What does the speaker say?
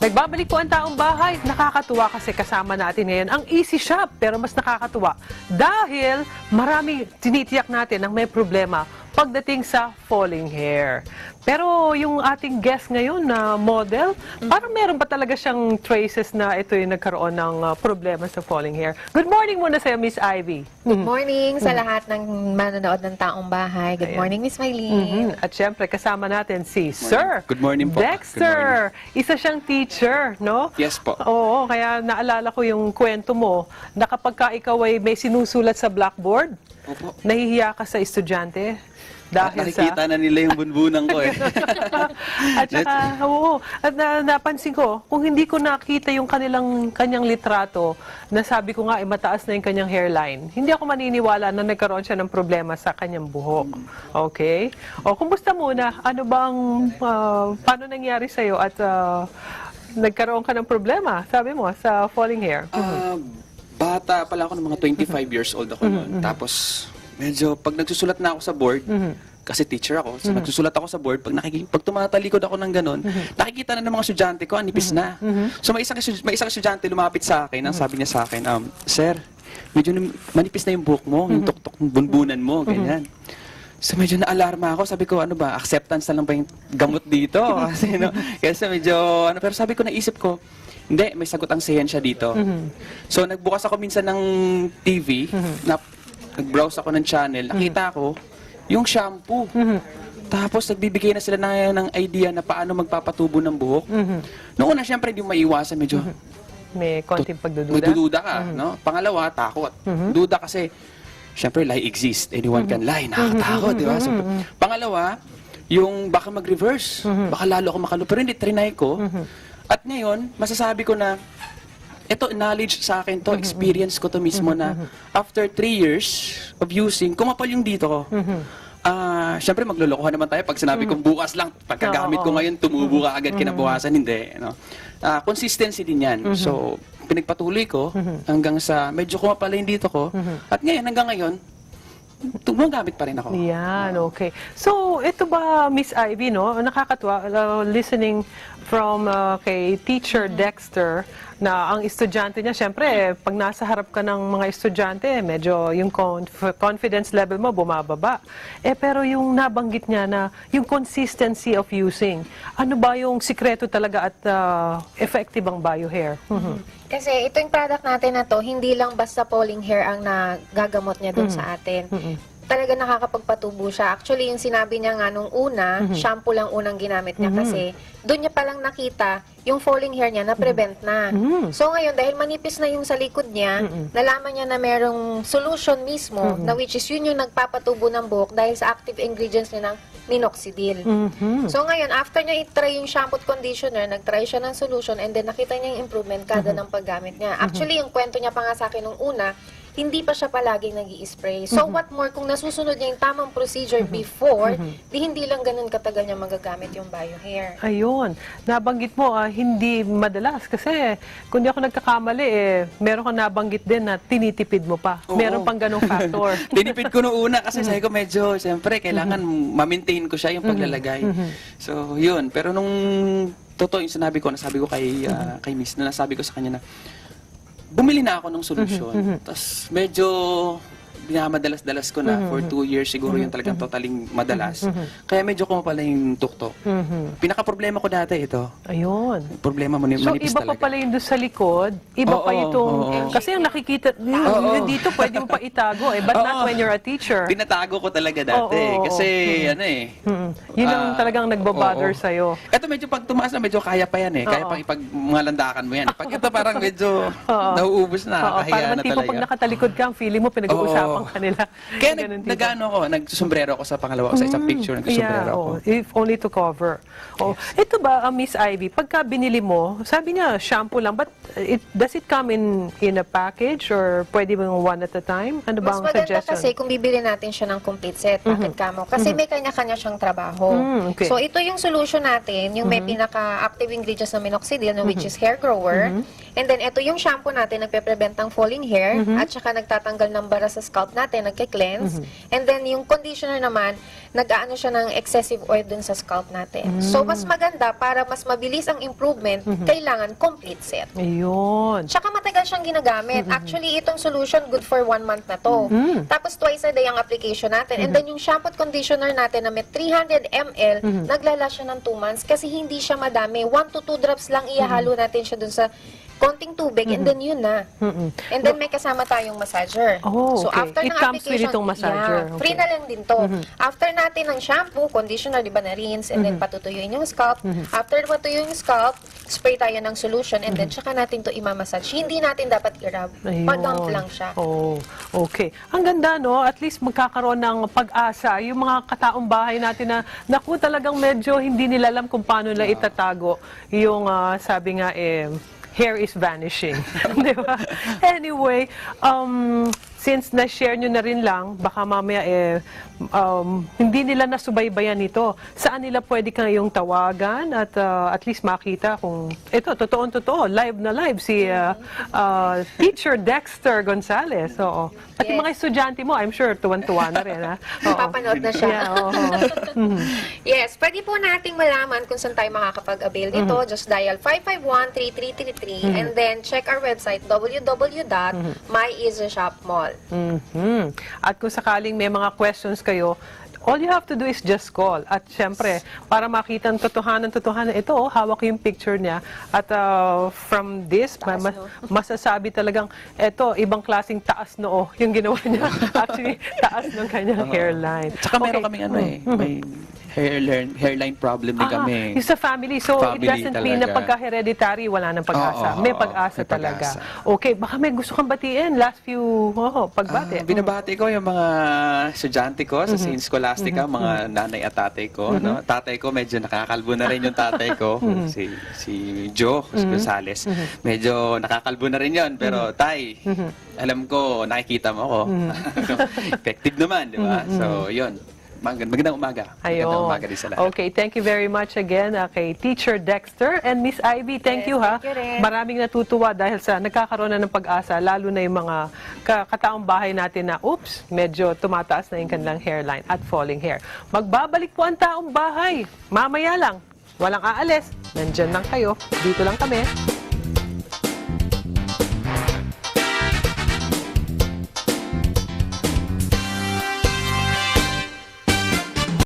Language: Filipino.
Nagbabalik po ang taong bahay. Nakakatuwa kasi kasama natin ngayon ang Easy Shop. Pero mas nakakatuwa dahil marami tinitiyak natin ang may problema pagdating sa falling hair. Pero yung ating guest ngayon na model, parang meron pa talaga siyang traces na ito yung nagkaroon ng problema sa falling hair. Good morning muna sa'yo, Miss Ivy. Good morning sa lahat ng manonood ng taong bahay. Good morning, Miss Maylene. At syempre, kasama natin si Sir Good morning po. Dexter. Isa siyang teacher, no? Yes po. Oo, kaya naalala ko yung kwento mo na kapag ka ikaw ay may sinusulat sa blackboard, Opo. nahihiya ka sa estudyante. Dahil Nakikita na nila yung bunbunan ko eh. At saka, oo, at napansin ko, kung hindi ko nakita yung kanyang litrato, na sabi ko nga, mataas na yung kanyang hairline, hindi ako maniniwala na nagkaroon siya ng problema sa kanyang buhok. Okay? O, kumusta muna? Ano bang, paano nangyari sa'yo at nagkaroon ka ng problema, sabi mo, sa falling hair? Bata pala ako ng mga 25 years old ako noon. Tapos, medyo pag nagsusulat na ako sa board, kasi teacher ako, so nagsusulat ako sa board, pag tumatalikod ako ng ganun, nakikita na ng mga estudyante ko, nipis na. So may isang estudyante lumapit sa akin, ang sabi niya sa akin, Sir, medyo manipis na yung buhok mo, yung tuktok ng bunbunan mo, ganyan. So medyo na-alarma ako, sabi ko, ano ba, acceptance na lang ba yung gamot dito? Kasi, kasi medyo, pero sabi ko, naisip ko, hindi, may sagot ang siyensya dito. So nagbukas ako minsan ng TV, nag-browse ako ng channel, nakita ko yung shampoo. Tapos nagbibigay na sila ng idea na paano magpapatubo ng buhok. Noong una, syempre, hindi mo maiiwasan, medyo May konting pagdududa? may dududa ka, no? Pangalawa, takot. Duda kasi, syempre, lie exists. Anyone can lie. Nakakatakot, di ba? So, pangalawa, yung baka mag-reverse. Baka lalo ako makalo. Pero hindi, trinay ko. At ngayon, masasabi ko na, ito, knowledge sa akin to, experience ko to mismo na after 3 years of using, kumapal yung dito ko. Siyempre, maglulukuhan naman tayo pag sinabi kong bukas lang, pagkagamit ko ngayon, tumubo ka agad kinabukasan, hindi. No? Consistency din yan. So, pinagpatuloy ko hanggang sa medyo kumapal yung dito ko. At ngayon, hanggang ngayon, gumagamit pa rin ako. Yan, okay. So, ito ba, Miss Ivy, no? Nakakatuwa, listening from kay Teacher Dexter, na ang estudyante niya, syempre, pag nasa harap ka ng mga estudyante, medyo yung confidence level mo bumababa. Pero yung nabanggit niya na yung consistency of using, ano ba yung sikreto talaga at effective ang BioHair? Kasi ito yung product natin na to, hindi lang basta falling hair ang nagagamot niya dun sa atin. Talaga nakakapagpatubo siya. Actually, yung sinabi niya nga nung una, shampoo lang unang ginamit niya kasi doon niya palang nakita yung falling hair niya na prevent na. So ngayon, dahil manipis na yung sa likod niya, nalaman niya na merong solution mismo na which is yun yung nagpapatubo ng buhok dahil sa active ingredients niya ng minoxidil. So ngayon, after niya i-try yung shampoo at conditioner, nag-try siya ng solution and then nakita niya yung improvement kada ng paggamit niya. Actually, yung kwento niya pa nga sa akin nung una, hindi pa siya palaging nag-i-spray. So what more, kung nasusunod niya yung tamang procedure before, di hindi lang ganun katagal niya magagamit yung BioHair. Ayun. Nabanggit mo, hindi madalas. Kasi kung di ako nagkakamali, meron ka nabanggit din na tinitipid mo pa. Oo. Meron pang ganong factor. Tinipid ko noong una kasi sabi ko medyo, siyempre, kailangan ma-maintain ko siya yung paglalagay. So, yun. Pero nung totoo yung sinabi ko, nasabi ko kay Miss, na nasabi ko sa kanya na, bumili na ako ng solusyon. Tapos medyo binamadalas-dalas ko na for 2 years siguro yung talagang totaling madalas. Kaya medyo kumapala yung tuktok. Pinaka-problema ko dati ito. Ayun. Problema mo So, manipis iba pa talaga. pala yung doon sa likod, iba pa itong, kasi yung nakikita, yung dito pwede mo pa itago but not when you're a teacher. Tinatago ko talaga dati. Kasi ano eh. Yun ang talagang nagbabother oo. sa'yo. Ito medyo pag tumaas na medyo kaya pa yan eh. Kaya pang ipag mga landakan mo yan. Pag ito parang medyo nauubos na. Parang Kahiya na tipo talaga. pag nakatalikod ka, ang feeling mo pinag-uusapan kanila. Kaya Ganun tipo. nag-ano ako, nagsusombrero ako sa pangalawa ko sa isang picture, nagsusombrero ako. If only to cover. Ito ba, Miss Ivy, pagka binili mo, sabi niya shampoo lang, but does it come in a package or pwede mo one at a time? Ano ba Mas ang maganda suggestion? kasi kung bibili natin siya ng complete set, bakit kamo? Kasi may kanya-kanya siyang trabaho. Okay. So ito yung solution natin, yung may pinaka-active ingredients na minoxidil, which is hair grower. And then ito yung shampoo natin, nagpe-prevent ng falling hair, at saka nagtatanggal ng bara sa scalp scalp natin, nagke-cleanse. And then yung conditioner naman, nag-aano siya ng excessive oil dun sa scalp natin. So, mas maganda para mas mabilis ang improvement, kailangan complete set. Ayun. Tsaka matagal siyang ginagamit. Actually, itong solution, good for 1 month na to. Tapos twice a day ang application natin. And then yung shampoo at conditioner natin na may 300 ml, naglalast siya ng 2 months kasi hindi siya madami. 1 to 2 drops lang ihahalo natin siya dun sa konting tubig and then yun na. And then may kasama tayong massager. Oh, So okay. after It ng comes with application, itong massager. yeah, free na lang din to. After natin ng shampoo, conditioner, di ba na rinse, and then patutuyuin yung scalp. After matuyo yung scalp, spray tayo ng solution and then tsaka natin to imamassage. Hindi natin dapat i-rub. Ayun. Pag-dump lang siya. Oh, okay. Ang ganda, no? At least magkakaroon ng pag-asa. Yung mga kataong bahay natin na, naku, talagang medyo hindi nila alam kung paano nila itatago. Yung, sabi nga, hair is vanishing. Di ba? Anyway, since na-share nyo na rin lang, baka mamaya hindi nila nasubaybayan ito. Saan nila pwede kayong tawagan at least makita kung ito, totoong-totoo, live na live si Teacher Dexter Gonzales. Oo. Pati Yes. mga estudyante mo, I'm sure, tuwan-tuwa na rin. Ha? Oo. Papanood na siya. Yeah, oo. Yes, pwede po nating malaman kung saan tayo makakapag-avail nito. Just dial 551-3333 and then check our website www.myeasyshopmall. At kung sakaling may mga questions kayo, all you have to do is just call. At syempre, para makita ang totohanan, ito, hawak yung picture niya. At from this, masasabi talagang, ito, ibang klaseng taas noo yung ginawa niya. Actually, taas ng kanyang hairline. Tsaka meron kaming may hairline problem din kami. Yung sa family. So, it Family doesn't mean na talaga. pagka-hereditary, wala nang pag-asa. Oo, May pag-asa may talaga. pag-asa. Okay, baka may gusto kang batiin. Last few, pagbati. Binabati ko yung mga estudyante ko sa St. Scholastica, mga nanay at tatay ko. No? Tatay ko, medyo nakakalbo na rin yung tatay ko. Si Joe Gonzales. Medyo nakakalbo na rin yun. Pero, tay, alam ko, nakikita mo ako. Effective naman, di ba? So, yun. Magandang umaga. Magandang umaga din sa lahat. Okay, thank you very much again kay Teacher Dexter and Miss Ivy. Thank Yes, you ha. thank you rin. Maraming natutuwa dahil sa nagkakaroon na ng pag-asa, lalo na yung mga kataong bahay natin na, oops, medyo tumataas na yung kanilang hairline at falling hair. Magbabalik po ang taong bahay. Mamaya lang. Walang aalis. Nandyan lang kayo. Dito lang kami.